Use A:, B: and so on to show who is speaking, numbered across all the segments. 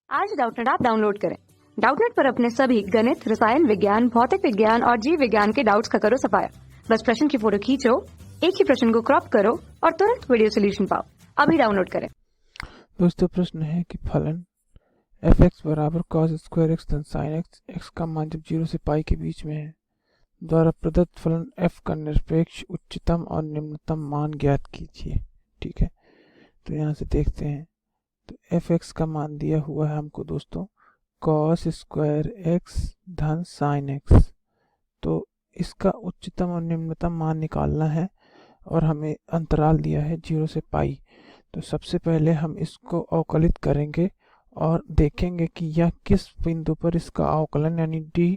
A: आज Doubtnut app download करें। Doubtnut पर अपने सभी गणित, रसायन विज्ञान, भौतिक विज्ञान और जीव विज्ञान के डाउट्स का करो सफाया। बस प्रश्न की फोटो खींचो, एक ही प्रश्न को क्रॉप करो और तुरंत वीडियो सोल्यूशन पाओ। अभी डाउनलोड करें।
B: दोस्तों प्रश्न है कि फलन एफ एक्स बराबर कॉस स्क्वायर एक्स धन साइन एक्स, एक्स का मान जब 0 से पाई के बीच में है, द्वारा प्रदत्त फलन एफ का निरपेक्ष उच्चतम और निम्नतम मान ज्ञात कीजिए। ठीक है, तो यहाँ से देखते हैं। तो एफ एक्स का मान दिया हुआ है हमको दोस्तों कॉस स्क्वायर एक्स धन साइन एक्स। तो इसका उच्चतम और निम्नतम मान निकालना है और हमें अंतराल दिया है 0 से पाई। तो सबसे पहले हम इसको अवकलित करेंगे और देखेंगे कि यह किस बिंदु पर इसका अवकलन यानी डी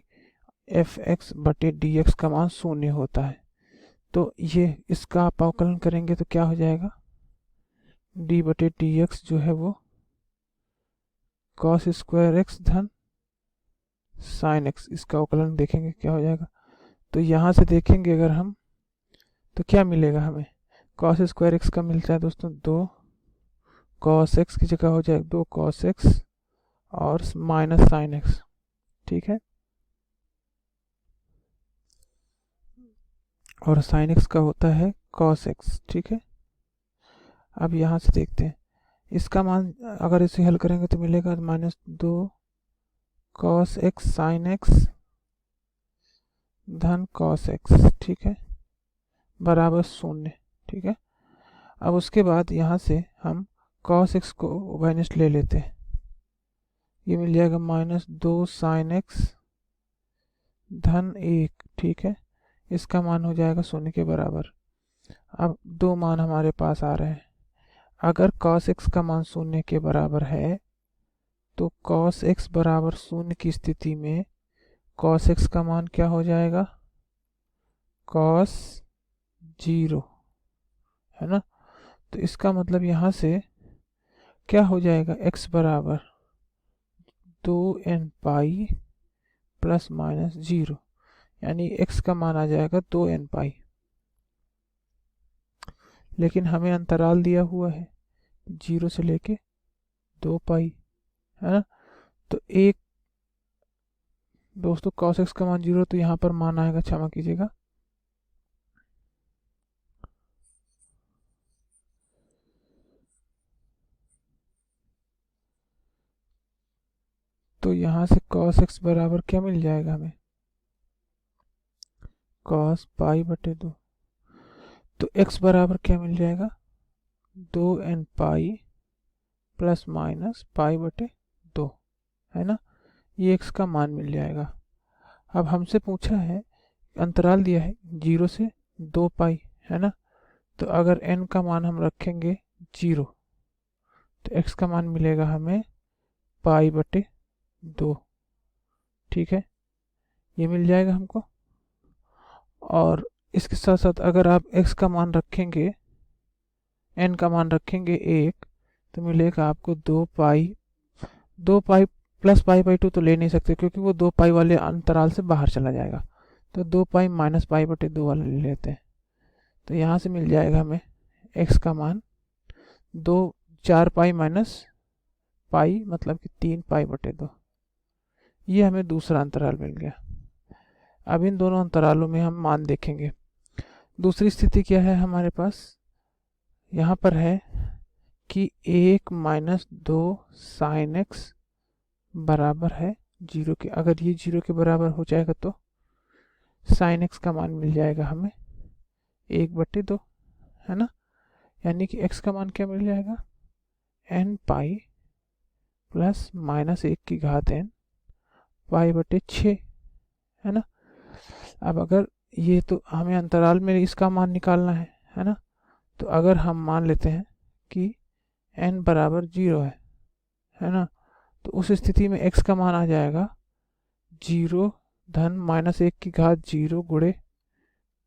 B: एफ एक्स बटे डी एक्स का मान 0 होता है। तो ये इसका आप अवकलन करेंगे तो क्या हो जाएगा, डी बटे डी एक्स जो है वो कॉस स्क्वायर एक्स धन साइन एक्स, इसका अवकलन देखेंगे क्या हो जाएगा। तो यहाँ से देखेंगे अगर हम तो क्या मिलेगा हमें, कॉस स्क्वायर एक्स का मिलता है दोस्तों 2 कॉस एक्स की जगह हो जाएगा 2 कॉस एक्स और माइनस साइन एक्स। ठीक है, और साइन एक्स का होता है कॉस एक्स। ठीक है, अब यहाँ से देखते हैं इसका मान, अगर इसे हल करेंगे तो मिलेगा -2 कॉस एक्स साइन एक्स धन कॉस एक्स। ठीक है, बराबर 0। ठीक है, अब उसके बाद यहाँ से हम कॉस एक्स को उभयनिष्ठ ले लेते हैं, ये मिल जाएगा -2 साइन एक्स धन 1। ठीक है, इसका मान हो जाएगा 0 के बराबर। अब दो मान हमारे पास आ रहे हैं। अगर cos x का मान 0 के बराबर है तो cos x बराबर 0 की स्थिति में cos x का मान क्या हो जाएगा, cos 0, है ना। तो इसका मतलब यहाँ से क्या हो जाएगा, x बराबर 2n पाई प्लस माइनस 0, यानी x का मान आ जाएगा 2n पाई। लेकिन हमें अंतराल दिया हुआ है 0 से लेके 2 पाई, है ना। तो एक दोस्तों cos x का मान 0, तो यहाँ पर मान आएगा, क्षमा कीजिएगा, तो यहाँ से cos x बराबर क्या मिल जाएगा हमें, cos पाई बटे 2। तो x बराबर क्या मिल जाएगा, 2n pi plus minus pi बटे 2, है ना। ये x का मान मिल जाएगा। अब हमसे पूछा है, अंतराल दिया है 0 से 2 पाई, है ना। तो अगर n का मान हम रखेंगे 0 तो x का मान मिलेगा हमें पाई बटे 2। ठीक है, ये मिल जाएगा हमको। और इसके साथ साथ अगर आप x का मान रखेंगे, n का मान रखेंगे 1, तो मिलेगा आपको 2 पाई प्लस पाई बाई 2 तो ले नहीं सकते क्योंकि वो 2 पाई वाले अंतराल से बाहर चला जाएगा। तो 2 पाई माइनस पाई बटे 2 वाला ले लेते हैं। तो यहाँ से मिल जाएगा हमें x का मान 4 पाई माइनस पाई मतलब कि 3 पाई बटे 2। ये हमें दूसरा अंतराल मिल गया। अब इन दोनों अंतरालों में हम मान देखेंगे। दूसरी स्थिति क्या है हमारे पास, यहाँ पर है कि 1 माइनस 2 साइन एक्स बराबर है 0 के। अगर ये 0 के बराबर हो जाएगा तो साइन एक्स का मान मिल जाएगा हमें 1 बटे 2, है ना। यानी कि x का मान क्या मिल जाएगा, n पाई प्लस माइनस 1 की घात n पाई बटे 6, है ना। अब अगर ये, तो हमें अंतराल में इसका मान निकालना है ना। तो अगर हम मान लेते हैं कि n बराबर 0 है ना, तो उस स्थिति में x का मान आ जाएगा 0 धन माइनस 1 की घात 0 गुणे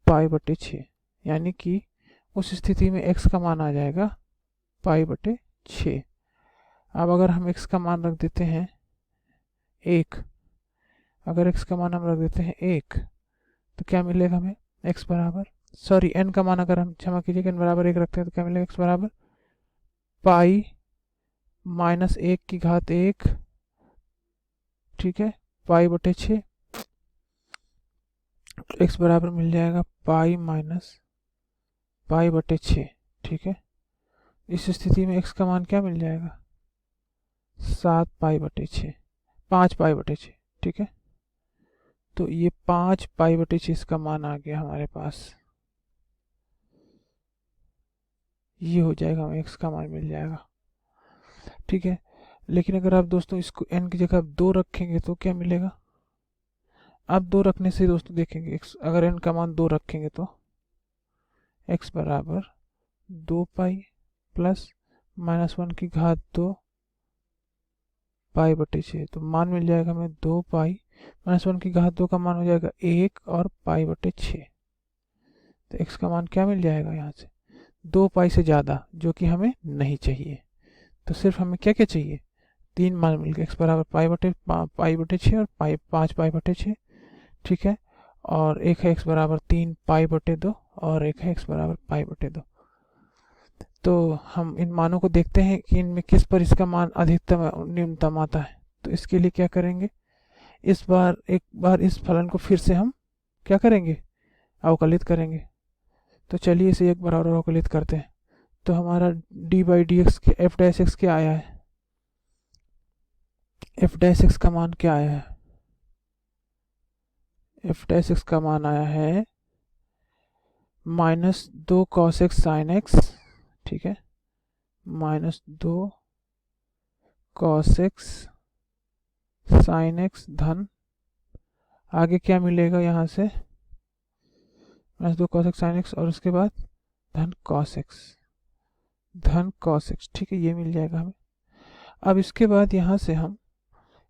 B: पाई बटे 6, यानी कि उस स्थिति में x का मान आ जाएगा पाई बटे 6। अब अगर हम x का मान रख देते हैं 1, अगर x का मान हम रख देते हैं 1 तो क्या मिलेगा हमें, x बराबर, सॉरी n का मान अगर हम, क्षमा कीजिएगा, n बराबर 1 रखते हैं तो क्या मिलेगा, x बराबर पाई माइनस 1 की घात 1 ठीक है, पाई बटे 6। x बराबर मिल जाएगा पाई माइनस पाई बटे 6। ठीक है, इस स्थिति में x का मान क्या मिल जाएगा, 7 पाई बटे 6, 5 पाई बटे 6। ठीक है, तो ये 5 पाई बटे 6 इसका मान आ गया हमारे पास, ये हो जाएगा, हमें x का मान मिल जाएगा। ठीक है, लेकिन अगर आप दोस्तों इसको n की जगह 2 रखेंगे तो क्या मिलेगा, आप 2 रखने से दोस्तों देखेंगे x, अगर n का मान 2 रखेंगे तो x बराबर 2 पाई प्लस -1 की घात 2 पाई बटे 6, तो मान मिल जाएगा हमें 2 पाई -1 की घात 2 का मान हो जाएगा 1 और पाई बटे 6। तो x का मान क्या मिल जाएगा यहाँ से, 2 पाई से ज़्यादा, जो कि हमें नहीं चाहिए। तो सिर्फ हमें क्या क्या चाहिए, 3 मान मिल गए, x बराबर पाई बटे 6 और 5 पाई बटे 6। ठीक है, और एक है x बराबर 3 पाई बटे 2 और एक है x बराबर पाई बटे 2। तो हम इन मानों को देखते हैं कि इनमें किस पर इसका मान अधिकतम न्यूनतम आता है। तो इसके लिए क्या करेंगे, एक बार इस फलन को फिर से हम क्या करेंगे, अवकलित करेंगे। तो चलिए इसे एक बार और अवकलित करते हैं। तो हमारा डी बाई डी एक्स के एफ डैश एक्स क्या आया है, एफ डैश एक्स का मान क्या आया है, एफ डैश एक्स का मान आया है -2 cos x sin x। ठीक है, -2 cos x sin x धन, आगे क्या मिलेगा यहाँ से, -2 cos x sin x और उसके बाद धन cos x। ठीक है, ये मिल जाएगा हमें। अब इसके बाद यहाँ से हम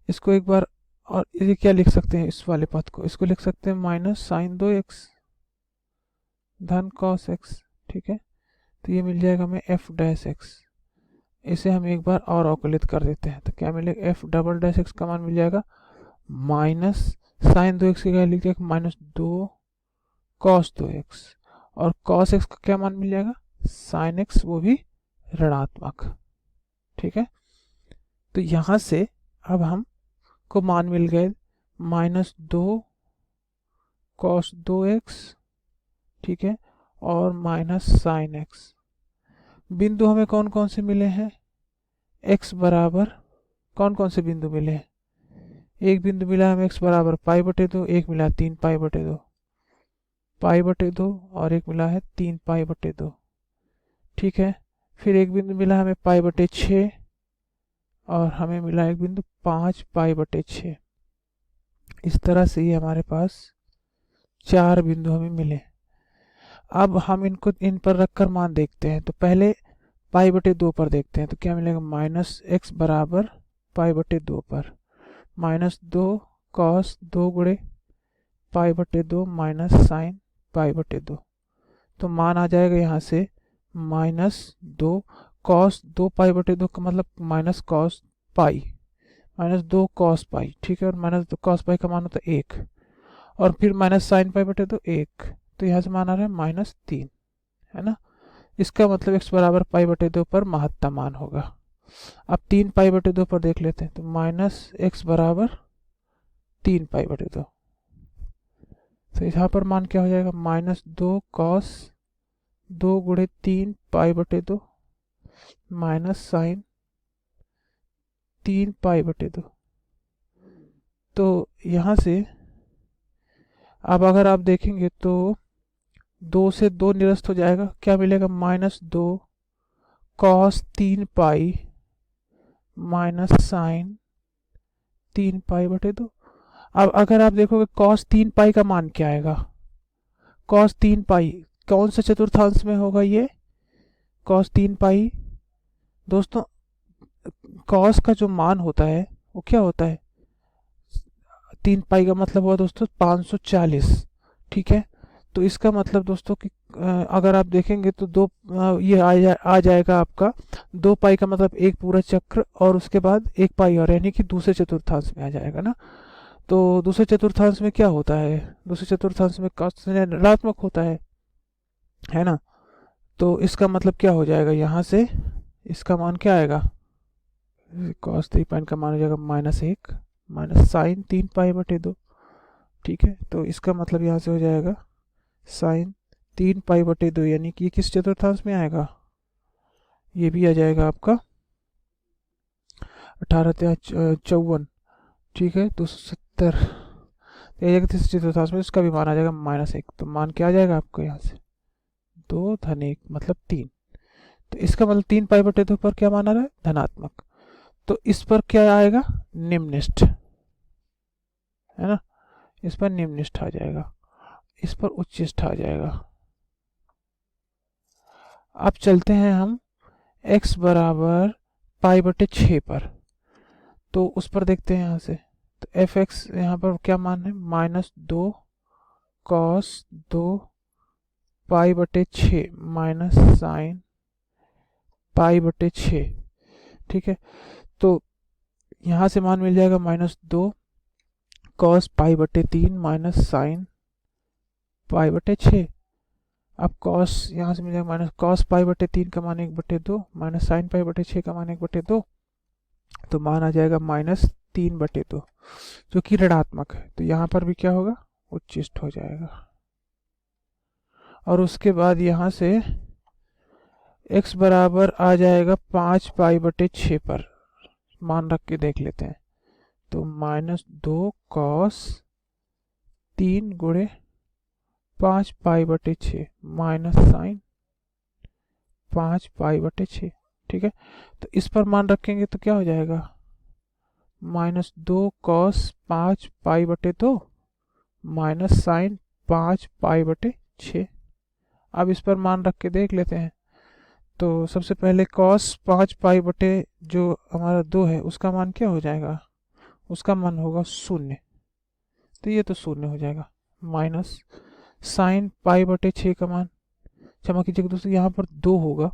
B: इसको एक बार और ये क्या लिख सकते हैं, इस वाले पद को, इसको लिख सकते हैं -sin2x धन cos x। ठीक है, तो ये मिल जाएगा हमें f डैश x। इसे हम एक बार और अवकलित कर देते हैं, तो क्या मिलेगा, f डबल डैश x का मान मिल जाएगा -sin2x की जगह लिख दिया -2 cos 2x, और cos x का क्या मान मिल जाएगा, sin x, वो भी ऋणात्मक। ठीक है, तो यहाँ से अब हम को मान मिल गए -2 cos 2x। ठीक है, और -sin x। बिंदु हमें कौन कौन से मिले हैं, x बराबर कौन कौन से बिंदु मिले हैं, एक बिंदु मिला हमें x बराबर पाई बटे 2, एक मिला 3 पाई बटे 2, पाई बटे 2, और एक मिला है 3 पाई बटे 2। ठीक है, फिर एक बिंदु मिला हमें पाई बटे 6 और हमें मिला एक बिंदु 5 पाई बटे 6। इस तरह से ये हमारे पास 4 बिंदु हमें मिले। अब हम इनको इन पर रखकर मान देखते हैं। तो पहले पाई बटे 2 पर देखते हैं, तो क्या मिलेगा, -x बराबर पाई बटे 2 पर -2 cos 2 गुणे पाई बटे 2 माइनस साइन पाई बटे 2। तो मान आ जाएगा यहाँ से -2 cos 2 पाई बटे 2 का मतलब -cos पाई, -2 cos पाई। ठीक है, और -2 cos पाई का मान होता है 1, और फिर -sin पाई बटे 2 1, तो यहाँ से मान आ रहा है -3, है ना। इसका मतलब x बराबर पाई बटे 2 पर महत्तम मान होगा। अब 3 पाई बटे 2 पर देख लेते हैं, तो -x बराबर 3 पाई बटे 2। तो यहाँ पर मान क्या हो जाएगा, -2 cos 2 गुणे 3 पाई बटे 2 माइनस साइन 3 पाई बटे 2। तो यहाँ से अब अगर आप देखेंगे तो 2 से 2 निरस्त हो जाएगा, क्या मिलेगा, -2 cos 3 पाई माइनस साइन 3 पाई बटे 2। अब अगर आप देखोगे cos 3 पाई का मान क्या आएगा, cos 3 पाई कौन सा चतुर्थांश में होगा, ये cos 3 पाई दोस्तों, cos का जो मान होता है वो क्या होता है, 3 पाई का मतलब हुआ दोस्तों 540। ठीक है, तो इसका मतलब दोस्तों कि अगर आप देखेंगे तो ये आ जाएगा आपका 2 पाई का मतलब एक पूरा चक्र, और उसके बाद 1 पाई और, यानी कि दूसरे चतुर्थांश में आ जाएगा ना। तो दूसरे चतुर्थांश में क्या होता है, दूसरे चतुर्थांश में cos ऋणात्मक होता है ना। तो इसका मतलब क्या हो जाएगा, यहाँ से इसका मान क्या आएगा, cos 3 पाई का मान हो जाएगा -1 माइनस साइन 3 पाई बटे 2। ठीक है, तो इसका मतलब यहाँ से हो जाएगा साइन 3 पाई बटे 2, यानी कि ये किस चतुर्थांश में आएगा, ये भी आ जाएगा आपका 18×54। ठीक है, 270 किस चतुर्थांश में, इसका भी मान आ जाएगा -1। तो मान क्या आ जाएगा आपको यहाँ से 2 धन 1 मतलब 3। तो इसका मतलब 3 पाई बटे 2 पर क्या मान आ रहा है, धनात्मक। तो इस पर क्या आएगा, निम्निष्ठ, है ना, इस पर निम्निष्ठ आ जाएगा, इस पर उच्चिष्ठ आ जाएगा। अब चलते हैं हम x बराबर पाई बटे 6 पर, तो उस पर देखते हैं यहाँ से। तो एफ एक्स यहाँ पर क्या मान है, -2 cos 2 पाई बटे 6 माइनस साइन पाई बटे 6। ठीक है, तो यहाँ से मान मिल जाएगा -2 cos पाई बटे 3 माइनस साइन पाई बटे 6। अब cos यहाँ से मिल जाएगा माइनस cos पाई बटे 3 का मान 1/2 माइनस साइन पाई बटे 6 का मान 1/2, तो मान आ जाएगा -3/2, जो कि ऋणात्मक है। तो यहाँ पर भी क्या होगा, उच्चिष्ट हो जाएगा। और उसके बाद यहाँ से x बराबर आ जाएगा 5 पाई बटे 6 पर, मान रख के देख लेते हैं। तो -2 cos 3 गुणे 5 पाई बटे 6 माइनस साइन 5 पाई बटे 6। ठीक है, तो इस पर मान रखेंगे तो क्या हो जाएगा, -2 cos 5 पाई बटे 2 माइनस साइन 5 पाई बटे 6। अब इस पर मान रख के देख लेते हैं। तो सबसे पहले cos 5 पाई बटे जो हमारा 2 है उसका मान क्या हो जाएगा, उसका मान होगा 0, तो ये तो 0 हो जाएगा। माइनस साइन पाई बटे 6 का मान, क्षमा कीजिएगा दोस्तों यहाँ पर 2 होगा,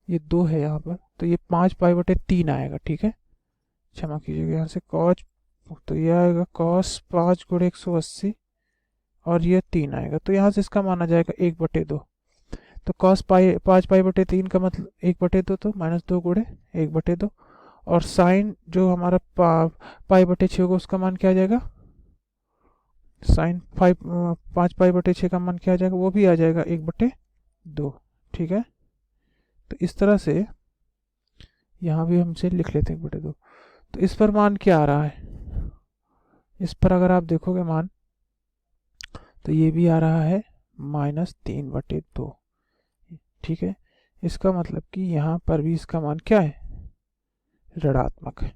B: ये 2 है यहाँ पर, तो ये 5 पाई बटे 3 आएगा। ठीक है, क्षमा कीजिएगा यहाँ से cos, तो ये आएगा cos 5 गुणे 180 और ये 3 आएगा, तो यहाँ से इसका मान आ जाएगा 1/2। तो cos 5 पाई बटे 3 का मतलब 1/2, तो -2 गुणे 1/2, और साइन जो हमारा पाई बटे 6 होगा उसका मान क्या आ जाएगा, साइन 5 पाई बटे 6 का मान क्या आ जाएगा, वो भी आ जाएगा 1/2। ठीक है, तो इस तरह से यहाँ भी हमसे लिख लेते हैं 1/2। तो इस पर मान क्या आ रहा है, इस पर अगर आप देखोगे मान, तो ये भी आ रहा है -3/2। ठीक है, इसका मतलब कि यहाँ पर भी इसका मान क्या है, ऋणात्मक है।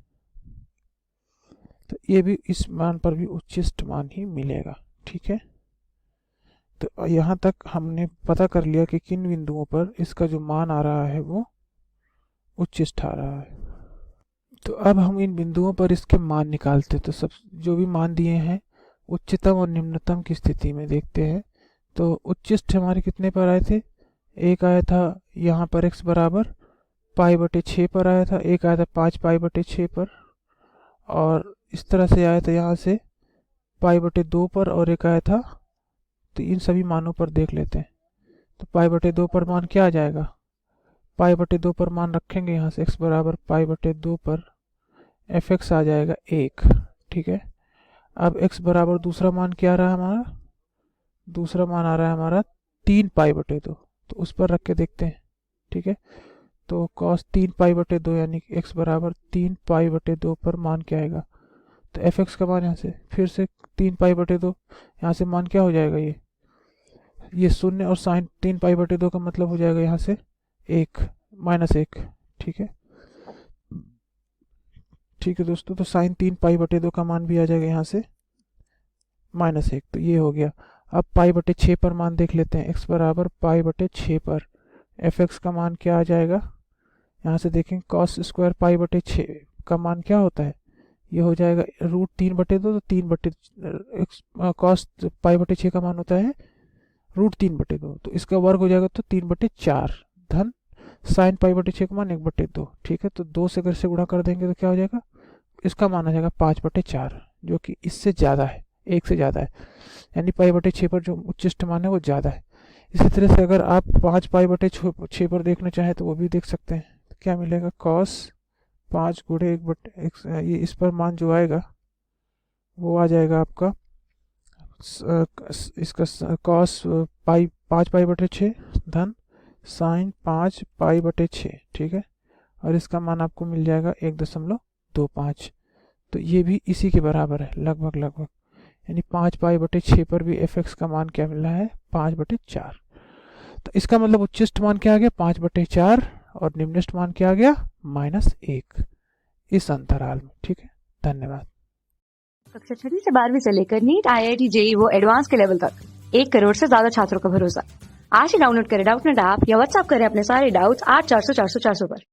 B: तो ये भी इस मान पर भी उच्चिष्ट मान ही मिलेगा। ठीक है, तो यहाँ तक हमने पता कर लिया कि किन बिंदुओं पर इसका जो मान आ रहा है वो उच्चिष्ट आ रहा है। तो अब हम इन बिंदुओं पर इसके मान निकालते, तो सब जो भी मान दिए हैं उच्चतम और निम्नतम की स्थिति में देखते हैं। तो उच्चिष्ट हमारे कितने पर आए थे, एक आया था यहाँ पर x बराबर पाई बटे 6 पर आया था, एक आया था 5 पाई बटे 6 पर, और इस तरह से आया था यहाँ से पाई बटे 2 पर, और एक आया था, तो इन सभी मानों पर देख लेते हैं। तो पाई बटे 2 पर मान क्या आ जाएगा, पाई बटे 2 पर मान रखेंगे यहाँ से x बराबर पाई बटे 2 पर fx आ जाएगा 1। ठीक है, अब x बराबर दूसरा मान क्या आ रहा है हमारा, दूसरा मान आ रहा है हमारा 3 पाई बटे 2, तो उस पर रख के देखते हैं। ठीक है, तो cos 3 पाई बटे 2 यानी कि x बराबर 3 पाई बटे 2 पर मान क्या आएगा, तो fx का मान यहाँ से फिर से 3 पाई बटे 2, यहाँ से मान क्या हो जाएगा, ये 0, और साइन 3 पाई बटे 2 का मतलब हो जाएगा यहाँ से 1 -1। ठीक है, ठीक है दोस्तों, तो साइन 3 पाई बटे 2 का मान भी आ जाएगा यहाँ से -1, तो ये हो गया। अब पाई बटे 6 पर मान देख लेते हैं, x बराबर पाई बटे 6 पर fx का मान क्या आ जाएगा, यहाँ से देखें cos स्क्वायर पाई बटे 6 का मान क्या होता है, ये हो जाएगा √3/2, तो 3 cos पाई बटे 6 का मान होता है √3/2, तो इसका वर्ग हो जाएगा तो 3/4 धन साइन पाई बटे 6 का मान 1/2। ठीक है, तो 2 से अगर से गुणा कर देंगे तो क्या हो जाएगा, इसका मान आ जाएगा 5/4, जो कि इससे ज़्यादा है, 1 से ज़्यादा है, यानी पाई बटे 6 पर जो उच्चिष्ट मान है वो ज़्यादा है। इसी तरह से अगर आप 5 पाई बटे 6 पर देखना चाहें तो वो भी देख सकते हैं। तो क्या मिलेगा, cos 5 गुणे 1/, ये इस पर मान जो आएगा वो आ जाएगा आपका इसका कॉस पाई 5 पाई/6 धन साइन 5 पाई/6, ठीक है। और इसका मान आपको मिल जाएगा 1.25। तो ये भी इसी के बराबर है लगभग, यानी 5 पाई/6 पर भी f(x) का मान क्या मिल रहा है 5/4। तो इसका मतलब उच्चतम मान क्या आ गया 5/4 और निम्नतम मान क्या आ गया -1 इस अंतराल में, ठीक है। धन्यवाद।
A: कक्षा 6वीं से 12वीं से लेकर नीट, IIT, JEE वो एडवांस के लेवल तक 1 करोड़ से ज्यादा छात्रों का भरोसा। आज ही डाउनलोड करें डाउटनेट ऐप या व्हाट्सएप करें अपने सारे डाउट्स 8400 400 400 पर।